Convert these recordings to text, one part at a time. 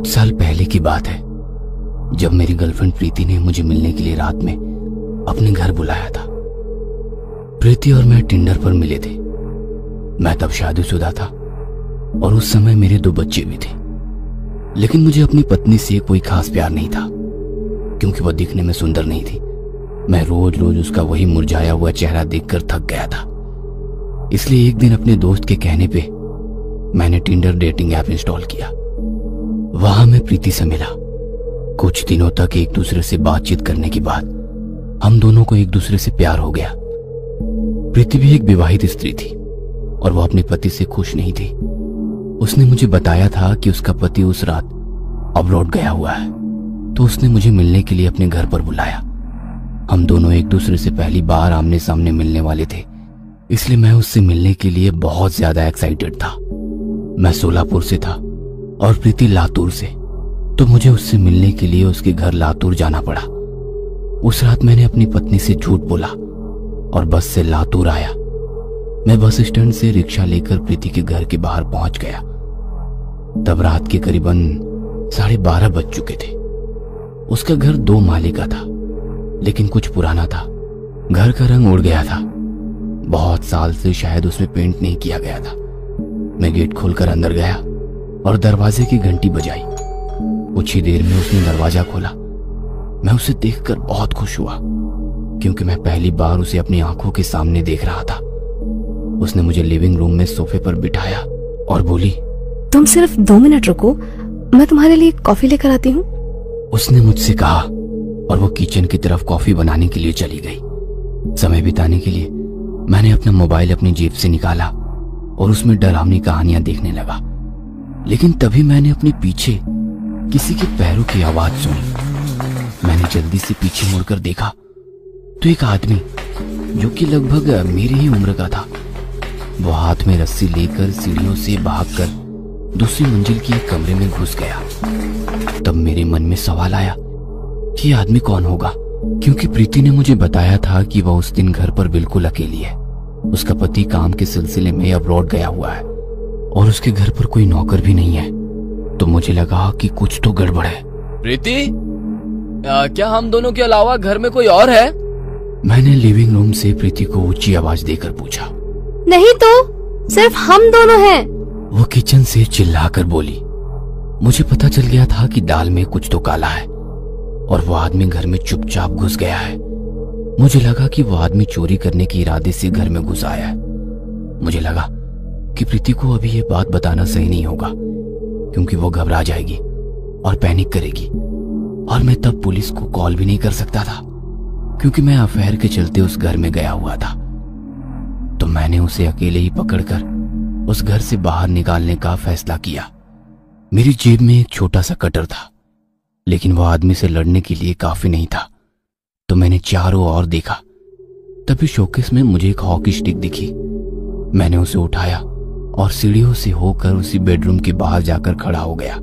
कुछ साल पहले की बात है, जब मेरी गर्लफ्रेंड प्रीति ने मुझे मिलने के लिए रात में अपने घर बुलाया था। प्रीति और मैं टिंडर पर मिले थे। मैं तब शादीशुदा था और उस समय मेरे 2 बच्चे भी थे। लेकिन मुझे अपनी पत्नी से कोई खास प्यार नहीं था, क्योंकि वह दिखने में सुंदर नहीं थी। मैं रोज रोज उसका वही मुरझाया हुआ चेहरा देखकर थक गया था। इसलिए एक दिन अपने दोस्त के कहने पे मैंने टिंडर डेटिंग ऐप इंस्टॉल किया। वहां मैं प्रीति से मिला। कुछ दिनों तक एक दूसरे से बातचीत करने के बाद हम दोनों को एक दूसरे से प्यार हो गया। प्रीति भी एक विवाहित स्त्री थी और वह अपने पति से खुश नहीं थी। उसने मुझे बताया था कि उसका पति उस रात अब्रॉड गया हुआ है, तो उसने मुझे मिलने के लिए अपने घर पर बुलाया। हम दोनों एक दूसरे से पहली बार आमने सामने मिलने वाले थे, इसलिए मैं उससे मिलने के लिए बहुत ज्यादा एक्साइटेड था। मैं सोलापुर से था और प्रीति लातूर से, तो मुझे उससे मिलने के लिए उसके घर लातूर जाना पड़ा। उस रात मैंने अपनी पत्नी से झूठ बोला और बस से लातूर आया। मैं बस स्टैंड से रिक्शा लेकर प्रीति के घर के बाहर पहुंच गया। तब रात के करीबन 12:30 बज चुके थे। उसका घर 2 माले का था, लेकिन कुछ पुराना था। घर का रंग उड़ गया था। बहुत साल से शायद उसमें पेंट नहीं किया गया था। मैं गेट खोलकर अंदर गया और दरवाजे की घंटी बजाई। कुछ ही देर में उसने दरवाजा खोला। मैं उसे देखकर बहुत खुश हुआ, क्योंकि मैं पहली बार उसे अपनी आंखों के सामने देख रहा था। उसने मुझे लिविंग रूम में सोफे पर बिठाया और बोली, तुम सिर्फ 2 मिनट रुको, मैं तुम्हारे लिए कॉफी लेकर आती हूँ। उसने मुझसे कहा और वो किचन की तरफ कॉफी बनाने के लिए चली गई। समय बिताने के लिए मैंने अपना मोबाइल अपनी जेब से निकाला और उसमें डरावनी कहानियां देखने लगा। लेकिन तभी मैंने अपने पीछे किसी के पैरों की आवाज सुनी। मैंने जल्दी से पीछे मुड़कर देखा तो एक आदमी, जो कि लगभग मेरी ही उम्र का था, वो हाथ में रस्सी लेकर सीढ़ियों से भागकर दूसरी मंजिल की एक कमरे में घुस गया। तब मेरे मन में सवाल आया कि ये आदमी कौन होगा, क्योंकि प्रीति ने मुझे बताया था कि वह उस दिन घर पर बिल्कुल अकेली है। उसका पति काम के सिलसिले में अब्रॉड गया हुआ है और उसके घर पर कोई नौकर भी नहीं है। तो मुझे लगा कि कुछ तो गड़बड़ है। प्रीति, क्या हम दोनों के अलावा घर में कोई और है? मैंने लिविंग रूम से प्रीति को ऊंची आवाज देकर पूछा। नहीं तो, सिर्फ हम दोनों हैं। वो किचन से चिल्लाकर बोली। मुझे पता चल गया था कि दाल में कुछ तो काला है और वो आदमी घर में चुपचाप घुस गया है। मुझे लगा कि वो आदमी चोरी करने के इरादे से घर में घुस आया है। मुझे लगा कि प्रीति को अभी ये बात बताना सही नहीं होगा, क्योंकि वो घबरा जाएगी और पैनिक करेगी, और मैं तब पुलिस को कॉल भी नहीं कर सकता था, क्योंकि मैं अफेयर के चलते उस घर में गया हुआ था। तो मैंने उसे अकेले ही पकड़कर उस घर से बाहर निकालने का फैसला किया। मेरी जेब में एक छोटा सा कटर था, लेकिन वो आदमी से लड़ने के लिए काफी नहीं था। तो मैंने चारों ओर देखा। तभी शोकेस में मुझे एक हॉकी स्टिक दिखी। मैंने उसे उठाया और सीढ़ियों से होकर उसी बेडरूम के बाहर जाकर खड़ा हो गया,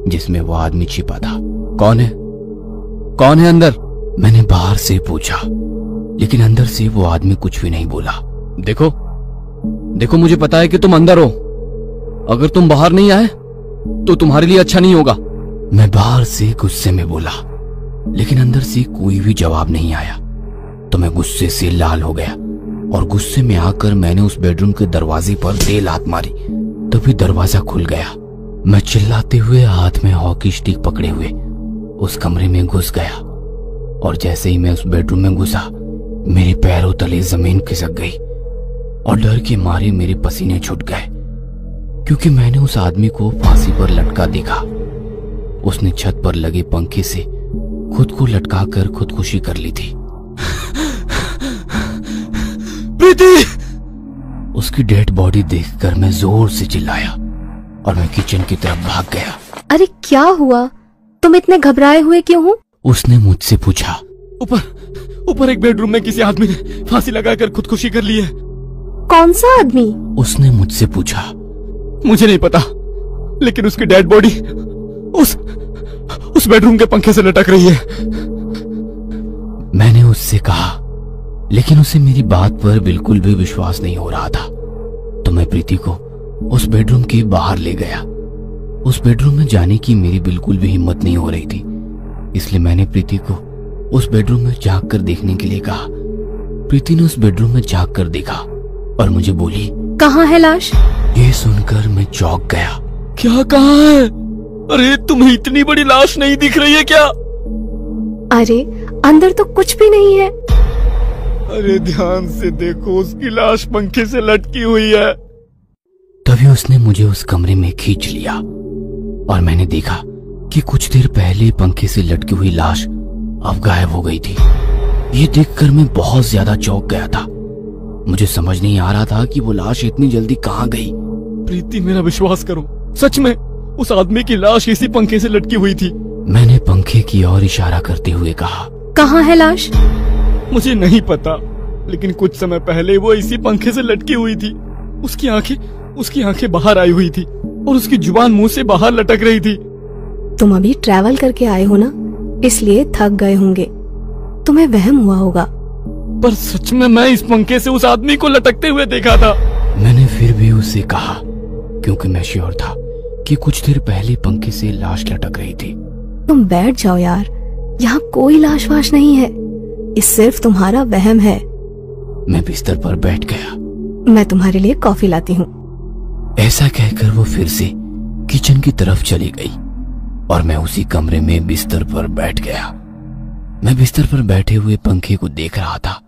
जिसमें वो आदमी छिपा था। कौन है? कौन है अंदर? मैंने बाहर से पूछा, लेकिन अंदर से वो आदमी कुछ भी नहीं बोला। देखो, मुझे पता है कि तुम अंदर हो। अगर तुम बाहर नहीं आए तो तुम्हारे लिए अच्छा नहीं होगा। मैं बाहर से गुस्से में बोला, लेकिन अंदर से कोई भी जवाब नहीं आया। तो मैं गुस्से से लाल हो गया और गुस्से में आकर मैंने उस बेडरूम के दरवाजे पर दे लात मारी। तभी दरवाजा खुल गया। मैं चिल्लाते हुए हाथ में हॉकी स्टिक पकड़े हुए उस कमरे में घुस गया, और जैसे ही मैं उस बेडरूम में घुसा, मेरे पैरों तले जमीन खिसक गई और डर के मारे मेरे पसीने छूट गए, क्योंकि मैंने उस आदमी को फांसी पर लटका देखा। उसने छत पर लगे पंखे से खुद को लटकाकर खुदकुशी कर ली थी। प्रीति! उसकी डेड बॉडी देखकर मैं जोर से चिल्लाया और मैं किचन की तरफ भाग गया। अरे क्या हुआ? तुम इतने घबराए हुए क्यों हो? उसने मुझसे पूछा। ऊपर एक बेडरूम में किसी आदमी ने फांसी लगाकर खुदकुशी कर ली है। कौन सा आदमी? उसने मुझसे पूछा। मुझे नहीं पता, लेकिन उसकी डेड बॉडी उस बेडरूम के पंखे से लटक रही है। मैंने उससे कहा, लेकिन उसे मेरी बात पर बिल्कुल भी विश्वास नहीं हो रहा था। तो मैं प्रीति को उस बेडरूम के बाहर ले गया। उस बेडरूम में जाने की मेरी बिल्कुल भी हिम्मत नहीं हो रही थी, इसलिए मैंने प्रीति को उस बेडरूम में झांक कर देखने के लिए कहा। प्रीति ने उस बेडरूम में झांक कर देखा और मुझे बोली, कहाँ है लाश? ये सुनकर मैं चौंक गया। क्या कहाँ है? अरे तुम्हें इतनी बड़ी लाश नहीं दिख रही है क्या? अरे अंदर तो कुछ भी नहीं है। अरे ध्यान से देखो, उसकी लाश पंखे से लटकी हुई है। तभी उसने मुझे उस कमरे में खींच लिया और मैंने देखा कि कुछ देर पहले पंखे से लटकी हुई लाश अब गायब हो गई थी। ये देखकर मैं बहुत ज्यादा चौंक गया था। मुझे समझ नहीं आ रहा था कि वो लाश इतनी जल्दी कहाँ गई। प्रीति मेरा विश्वास करो, सच में उस आदमी की लाश इसी पंखे से लटकी हुई थी। मैंने पंखे की ओर इशारा करते हुए कहा। कहाँ है लाश? मुझे नहीं पता, लेकिन कुछ समय पहले वो इसी पंखे से लटकी हुई थी। उसकी आंखें बाहर आई हुई थी और उसकी जुबान मुंह से बाहर लटक रही थी। तुम अभी ट्रैवल करके आए हो ना, इसलिए थक गए होंगे, तुम्हें वहम हुआ होगा। पर सच में मैं इस पंखे से उस आदमी को लटकते हुए देखा था। मैंने फिर भी उससे कहा, क्योंकि मैं श्योर था कि कुछ देर पहले पंखे से लाश लटक रही थी। तुम बैठ जाओ यार, यहाँ कोई लाश वाश नहीं है, ये सिर्फ तुम्हारा वहम है। मैं बिस्तर पर बैठ गया। मैं तुम्हारे लिए कॉफी लाती हूँ। ऐसा कहकर वो फिर से किचन की तरफ चली गई और मैं उसी कमरे में बिस्तर पर बैठ गया। मैं बिस्तर पर बैठे हुए पंखे को देख रहा था।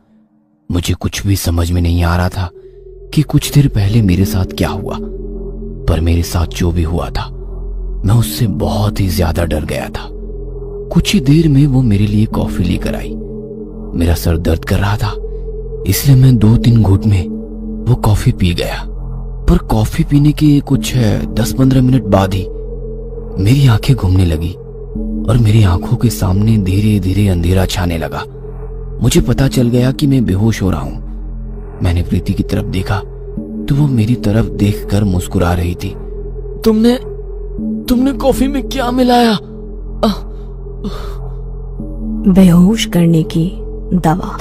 मुझे कुछ भी समझ में नहीं आ रहा था कि कुछ देर पहले मेरे साथ क्या हुआ, पर मेरे साथ जो भी हुआ था मैं उससे बहुत ही ज्यादा डर गया था। कुछ ही देर में वो मेरे लिए कॉफी लेकर आई। मेरा सर दर्द कर रहा था, इसलिए मैं 2-3 घूंट में वो कॉफी पी गया। पर कॉफी पीने के कुछ 10-15 मिनट बाद ही मेरी आंखें घूमने लगी और मेरी आंखों के सामने धीरे धीरे अंधेरा छाने लगा। मुझे पता चल गया कि मैं बेहोश हो रहा हूं। मैंने प्रीति की तरफ देखा तो वो मेरी तरफ देखकर मुस्कुरा रही थी। तुमने कॉफी में क्या मिलाया? बेहोश करने की दवा।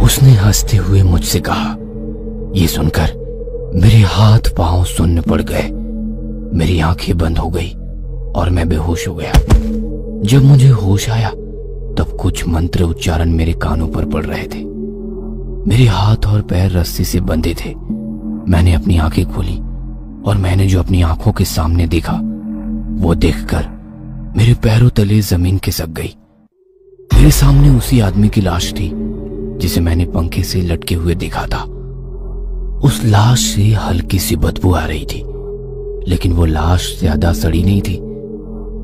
उसने हंसते हुए मुझसे कहा। ये सुनकर मेरे हाथ पांव सुन्न पड़ गए, मेरी आंखें बंद हो गई और मैं बेहोश हो गया। जब मुझे होश आया तब कुछ मंत्र उच्चारण मेरे कानों पर पड़ रहे थे। मेरे हाथ और पैर रस्सी से बंधे थे। मैंने अपनी आंखें खोली और मैंने जो अपनी आंखों के सामने देखा वो देखकर मेरे पैरों तले जमीन खिसक गई। मेरे सामने उसी आदमी की लाश थी जिसे मैंने पंखे से लटके हुए देखा था। उस लाश से हल्की सी बदबू आ रही थी, लेकिन वो लाश ज्यादा सड़ी नहीं थी।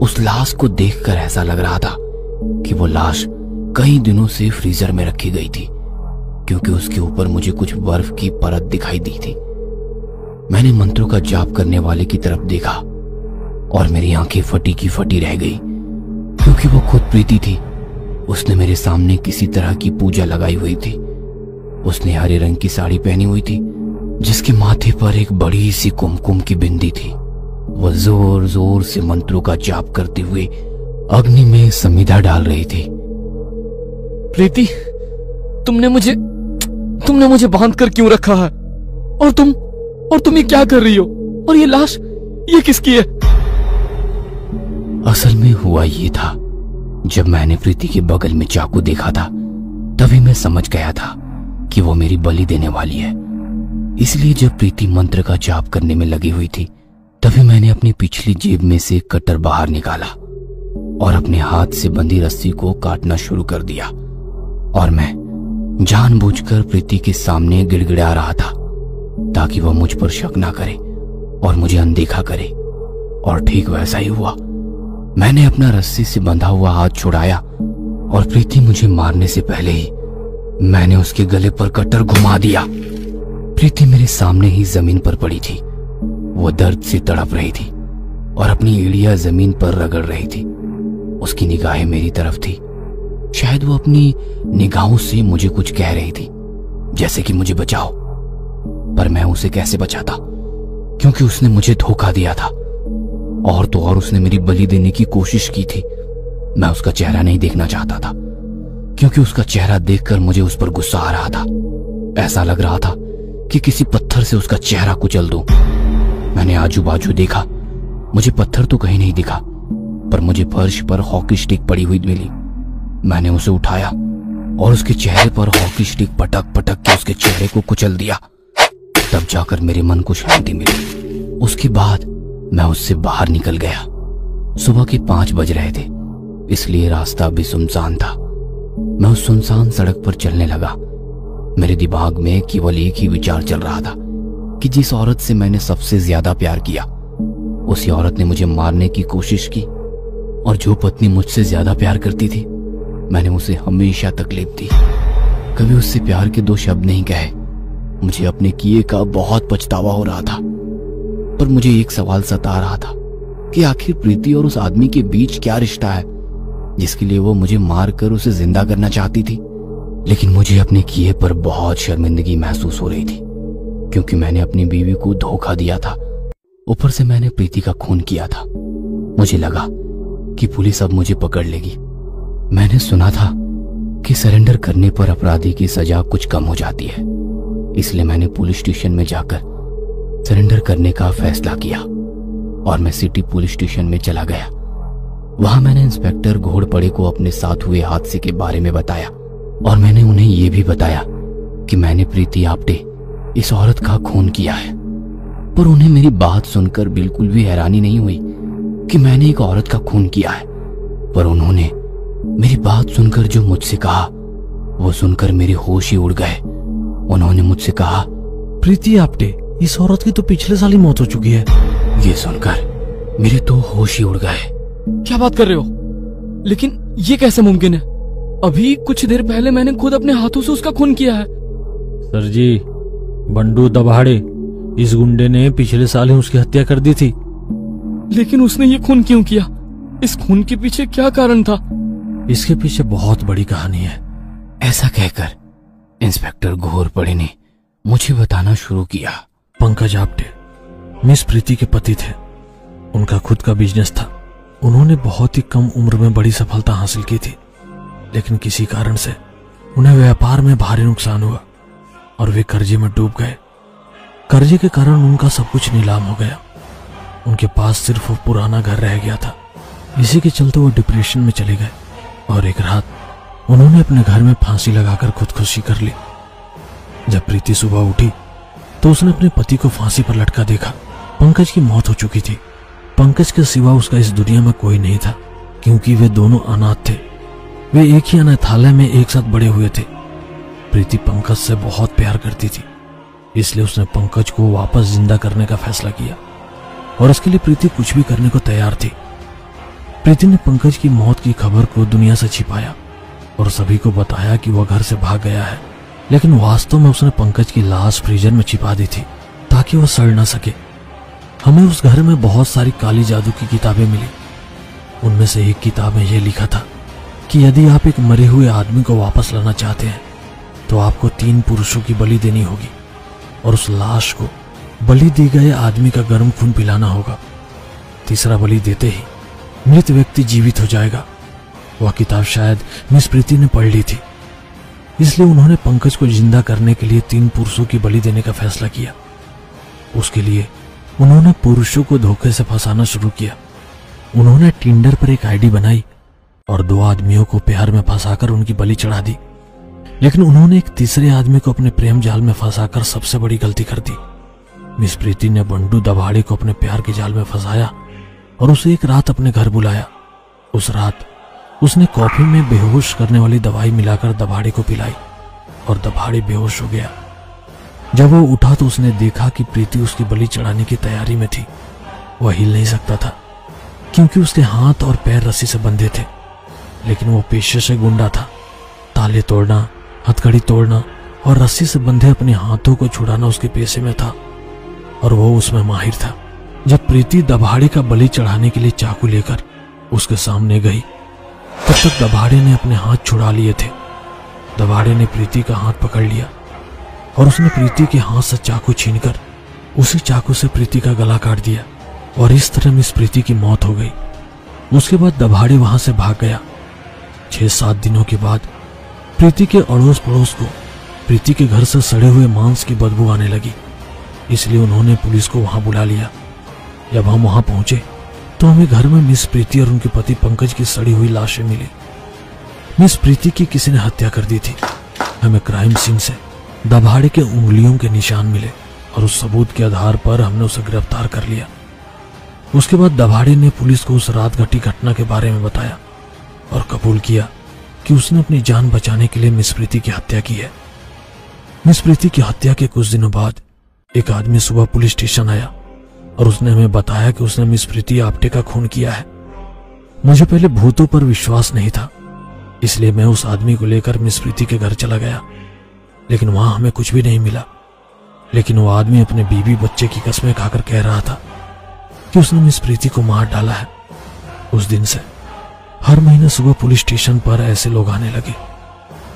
उस लाश को देखकर ऐसा लग रहा था कि वो लाश कई दिनों से फ्रीजर में रखी गई थी, क्योंकि उसके ऊपर मुझे कुछ बर्फ की परत दिखाई दी थी। मैंने मंत्रों का जाप करने वाले की तरफ देखा और मेरी आंखें फटी की फटी रह गई, क्योंकि वो खुद प्रीति थी। उसने मेरे सामने किसी तरह की पूजा लगाई हुई थी। उसने हरे रंग की साड़ी पहनी हुई थी जिसके माथे पर एक बड़ी सी कुमकुम की बिंदी थी। वो जोर जोर से मंत्रों का जाप करते हुए अग्नि में समिधा डाल रही थी। प्रीति, तुमने मुझे बांध कर क्यों रखा है? और तुम ये क्या कर रही हो? और ये लाश, ये किसकी है? असल में हुआ ये था, जब मैंने प्रीति के बगल में चाकू देखा था तभी मैं समझ गया था कि वो मेरी बलि देने वाली है। इसलिए जब प्रीति मंत्र का जाप करने में लगी हुई थी तभी मैंने अपनी पिछली जेब में से कटर बाहर निकाला और अपने हाथ से बंधी रस्सी को काटना शुरू कर दिया। और मैं जानबूझकर प्रीति के सामने गिड़गिड़ा रहा था ताकि वह मुझ पर शक ना करे और मुझे अनदेखा करे। और ठीक वैसा ही हुआ। मैंने अपना रस्सी से बंधा हुआ हाथ छुड़ाया और प्रीति मुझे मारने से पहले ही मैंने उसके गले पर कटर घुमा दिया। प्रीति मेरे सामने ही जमीन पर पड़ी थी। वो दर्द से तड़प रही थी और अपनी एड़ियां जमीन पर रगड़ रही थी। उसकी निगाहें मेरी तरफ थी। शायद वो अपनी निगाहों से मुझे कुछ कह रही थी, जैसे कि मुझे बचाओ। पर मैं उसे कैसे बचाता, क्योंकि उसने मुझे धोखा दिया था। और तो और उसने मेरी बलि देने की कोशिश की थी। मैं उसका चेहरा नहीं देखना चाहता था, क्योंकि उसका चेहरा देखकर मुझे उस पर गुस्सा आ रहा था। ऐसा लग रहा था कि किसी पत्थर से उसका चेहरा कुचल दूं। मैंने आजू बाजू देखा मुझे पत्थर तो कहीं नहीं दिखा, पर मुझे फर्श पर हॉकी स्टिक पड़ी हुई मिली। मैंने उसे उठाया और उसके चेहरे पर हॉकी स्टिक पटक पटक के उसके चेहरे को कुचल दिया। तब जाकर मेरे मन को शांति मिली। उसके बाद मैं उससे बाहर निकल गया। सुबह के 5 बज रहे थे, इसलिए रास्ता भी सुनसान था। मैं उस सुनसान सड़क पर चलने लगा। मेरे दिमाग में केवल एक ही विचार चल रहा था कि जिस औरत से मैंने सबसे ज्यादा प्यार किया, उसी औरत ने मुझे मारने की कोशिश की। और जो पत्नी मुझसे ज्यादा प्यार करती थी, मैंने उसे हमेशा तकलीफ दी। कभी उससे प्यार के 2 शब्द नहीं कहे। मुझे अपने किए का बहुत पछतावा हो रहा था, पर मुझे एक सवाल सता रहा था कि आखिर प्रीति और उस आदमी के बीच क्या रिश्ता है जिसके लिए वो मुझे मारकर उसे जिंदा करना चाहती थी। लेकिन मुझे अपने किए पर बहुत शर्मिंदगी महसूस हो रही थी, क्योंकि मैंने अपनी बीवी को धोखा दिया था। ऊपर से मैंने प्रीति का खून किया था। मुझे लगा कि पुलिस अब मुझे पकड़ लेगी। मैंने सुना था कि सरेंडर करने पर अपराधी की सजा कुछ कम हो जाती है, इसलिए मैंने पुलिस स्टेशन में जाकर सरेंडर करने का फैसला किया और मैं सिटी पुलिस स्टेशन में चला गया। वहां मैंने इंस्पेक्टर घोड़पड़े को अपने साथ हुए हादसे के बारे में बताया और मैंने उन्हें यह भी बताया कि मैंने प्रीति आप्टे, इस औरत का खून किया है। पर उन्हें मेरी बात सुनकर बिल्कुल भी हैरानी नहीं हुई कि मैंने एक औरत का खून किया है। पर उन्होंने मेरी बात सुनकर जो मुझसे कहा, वो सुनकर मेरे होश ही उड़ गए। उन्होंने मुझसे कहा, प्रीति आप्टे, इस औरत की तो पिछले साल ही मौत हो चुकी है। ये सुनकर मेरे तो होश ही उड़ गए। क्या बात कर रहे हो? लेकिन ये कैसे मुमकिन है? अभी कुछ देर पहले मैंने खुद अपने हाथों से उसका खून किया है। सर जी, बंडू दबाड़े, इस गुंडे ने पिछले साल ही उसकी हत्या कर दी थी। लेकिन उसने ये खून क्यों किया? इस खून के पीछे क्या कारण था? इसके पीछे बहुत बड़ी कहानी है। ऐसा कहकर इंस्पेक्टर घोड़पड़े ने मुझे बताना शुरू किया। पंकज आप्टे मिस प्रीति के पति थे। उनका खुद का बिजनेस था। उन्होंने बहुत ही कम उम्र में बड़ी सफलता हासिल की थी, लेकिन किसी कारण से उन्हें व्यापार में भारी नुकसान हुआ और वे कर्जे में डूब गए। कर्जे के कारण उनका सब कुछ नीलाम हो गया। उनके पास सिर्फ वो पुराना घर रह गया था। इसी के चलते वो डिप्रेशन में चले गए और एक रात उन्होंने अपने घर में फांसी लगाकर खुदकुशी कर ली। जब प्रीति सुबह उठी तो उसने अपने पति को फांसी पर लटका देखा। पंकज की मौत हो चुकी थी। पंकज के सिवा उसका इस दुनिया में कोई नहीं था, क्योंकि वे दोनों अनाथ थे। वे एक ही अनाथालय में एक साथ बड़े हुए थे। प्रीति पंकज से बहुत प्यार करती थी, इसलिए उसने पंकज को वापस जिंदा करने का फैसला किया और इसके लिए प्रीति कुछ भी करने को तैयार थी। प्रीति ने पंकज की मौत की खबर को दुनिया से छिपाया और सभी को बताया कि वह घर से भाग गया है, लेकिन वास्तव में उसने पंकज की लाश फ्रीजर में छिपा दी थी ताकि वह सड़ न सके। हमें उस घर में बहुत सारी काली जादू की किताबें मिली। उनमें से एक किताब में यह लिखा था कि यदि आप एक मरे हुए आदमी को वापस लाना चाहते हैं तो आपको 3 पुरुषों की बलि देनी होगी और उस लाश को बलि दी गए आदमी का गर्म खून पिलाना होगा। तीसरा बलि देते ही मृत व्यक्ति जीवित हो जाएगा। वह किताब शायद मिस प्रीति ने पढ़ ली थी, इसलिए उन्होंने पंकज को जिंदा करने के लिए 3 पुरुषों की बलि देने का फैसला किया। उसके लिए उन्होंने पुरुषों को धोखे से फंसाना शुरू किया। उन्होंने टिंडर पर एक आईडी बनाई और 2 आदमियों को प्यार में फंसाकर उनकी बलि चढ़ा दी, लेकिन उन्होंने एक तीसरे आदमी को अपने प्रेम जाल में फंसाकर सबसे बड़ी गलती कर दी। मिस प्रीति ने बंडू दबाड़े को अपने प्यार के जाल में फंसाया और उसे एक रात अपने घर बुलाया। उस रात उसने कॉफी में बेहोश करने वाली दवाई मिलाकर दबाड़े को पिलाई और दबाड़े बेहोश हो गया। जब वो उठा तो उसने देखा कि प्रीति उसकी बलि चढ़ाने की तैयारी में थी। वह हिल नहीं सकता था क्योंकि उसके हाथ और पैर रस्सी से बंधे थे, लेकिन वो पेशे से गुंडा था। ताले तोड़ना, हथकड़ी तोड़ना और रस्सी से बंधे अपने हाथों को छुड़ाना उसके पेशे में था और वो उसमें माहिर था। जब प्रीति दबाड़े का बलि चढ़ाने के लिए चाकू लेकर उसके सामने गई, तब तक दबाड़े ने अपने हाथ छुड़ा लिए थे। दबाड़े ने प्रीति का हाथ पकड़ लिया और उसने प्रीति के हाथ से चाकू छीनकर उसी चाकू से प्रीति का गला काट दिया और इस तरह मिस प्रीति की मौत हो गई। उसके बाद दबाड़े वहां से भाग गया। 6-7 दिनों के बाद प्रीति के अड़ोस पड़ोस को प्रीति के घर से सड़े हुए मांस की बदबू आने लगी, इसलिए उन्होंने पुलिस को वहां बुला लिया। जब हम वहां पहुंचे तो हमें घर में मिस प्रीति और उनके पति पंकज की सड़ी हुई लाशें मिली। मिस प्रीति की किसी ने हत्या कर दी थी। हमें क्राइम सीन से दबाड़े के उंगलियों के निशान मिले और उस सबूत के आधार पर हमने उसे गिरफ्तार कर लिया। उसके बाद दबाड़े ने पुलिस को उस रात घटी घटना के बारे में बताया और कबूल किया कि उसने अपनी जान बचाने के लिए मिस प्रीति की हत्या की है। मिस प्रीति की हत्या के कुछ दिनों बाद एक आदमी सुबह पुलिस स्टेशन आया और उसने हमें बताया कि उसने मिस प्रीति आप्टे का खून किया है। मुझे पहले भूतों पर विश्वास नहीं था, इसलिए मैं उस आदमी को लेकर मिस प्रीति के घर चला गया, लेकिन वहां हमें कुछ भी नहीं मिला। लेकिन वो आदमी अपने बीवी बच्चे की कसमें खाकर कह रहा था कि उसने मिस प्रीति को मार डाला है। उस दिन से हर महीने सुबह पुलिस स्टेशन पर ऐसे लोग आने लगे।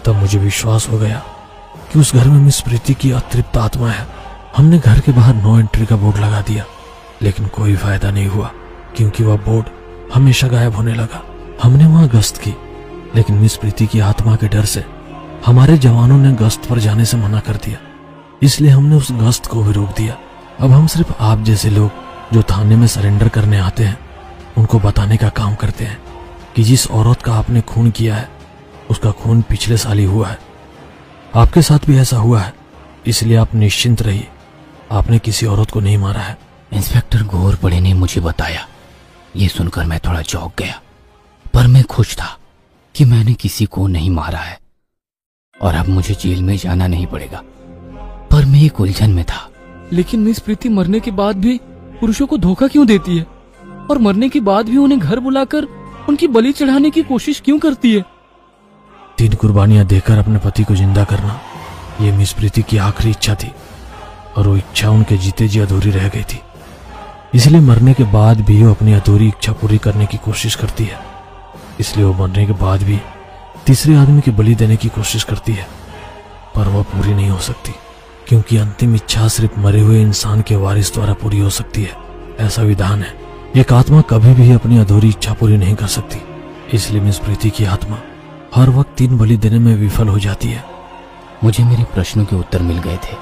तब मुझे विश्वास हो गया कि उस घर में मिस प्रीति की अतृप्त आत्मा है। हमने घर के बाहर नो एंट्री का बोर्ड लगा दिया, लेकिन कोई फायदा नहीं हुआ क्योंकि वह बोर्ड हमेशा गायब होने लगा। हमने वहां गश्त की, लेकिन मिस प्रीति की आत्मा के डर से हमारे जवानों ने गश्त पर जाने से मना कर दिया, इसलिए हमने उस गश्त को भी रोक दिया। अब हम सिर्फ आप जैसे लोग जो थाने में सरेंडर करने आते हैं उनको बताने का काम करते हैं कि जिस औरत का आपने खून किया है उसका खून पिछले साल ही हुआ है। आपके साथ भी ऐसा हुआ है, इसलिए आप निश्चिंत रहिए, आपने किसी औरत को नहीं मारा है। इंस्पेक्टर घोरपड़े ने मुझे बताया। ये सुनकर मैं थोड़ा चौंक गया, पर मैं खुश था कि मैंने किसी को नहीं मारा है और अब मुझे जेल में जाना नहीं पड़ेगा। पर मैं एक उलझन में था। लेकिन मिस प्रीति मरने के बाद भी पुरुषों को धोखा क्यों देती है, और मरने के बाद भी उन्हें घर बुलाकर उनकी बलि चढ़ाने की कोशिश क्यों करती है? 3 कुर्बानियां देकर अपने पति को जिंदा करना ये मिस प्रीति की आखिरी इच्छा थी और वो इच्छा उनके जीते जी अधूरी रह गई थी। इसलिए मरने के बाद भी वो अपनी अधूरी इच्छा पूरी करने की कोशिश करती है। इसलिए वो मरने के बाद भी तीसरे आदमी की बलि देने की कोशिश करती है, पर वह पूरी नहीं हो सकती क्योंकि अंतिम इच्छा सिर्फ मरे हुए इंसान के वारिस द्वारा पूरी हो सकती है। ऐसा विधान है। एक आत्मा कभी भी अपनी अधूरी इच्छा पूरी नहीं कर सकती, इसलिए मिस प्रीति की आत्मा हर वक्त 3 बलि देने में विफल हो जाती है। मुझे मेरे प्रश्नों के उत्तर मिल गए थे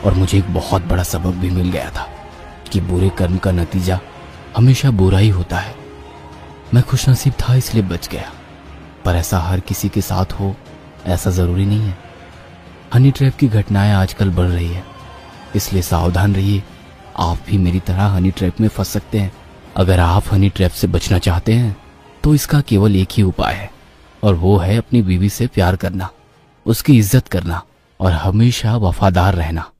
और मुझे एक बहुत बड़ा सबक भी मिल गया था कि बुरे कर्म का नतीजा हमेशा बुरा ही होता है। मैं खुशनसीब था इसलिए बच गया, पर ऐसा हर किसी के साथ हो ऐसा जरूरी नहीं है। हनी ट्रैप की घटनाएं आजकल बढ़ रही है, इसलिए सावधान रहिए। आप भी मेरी तरह हनी ट्रैप में फंस सकते हैं। अगर आप हनी ट्रैप से बचना चाहते हैं तो इसका केवल एक ही उपाय है, और वो है अपनी बीवी से प्यार करना, उसकी इज्जत करना और हमेशा वफादार रहना।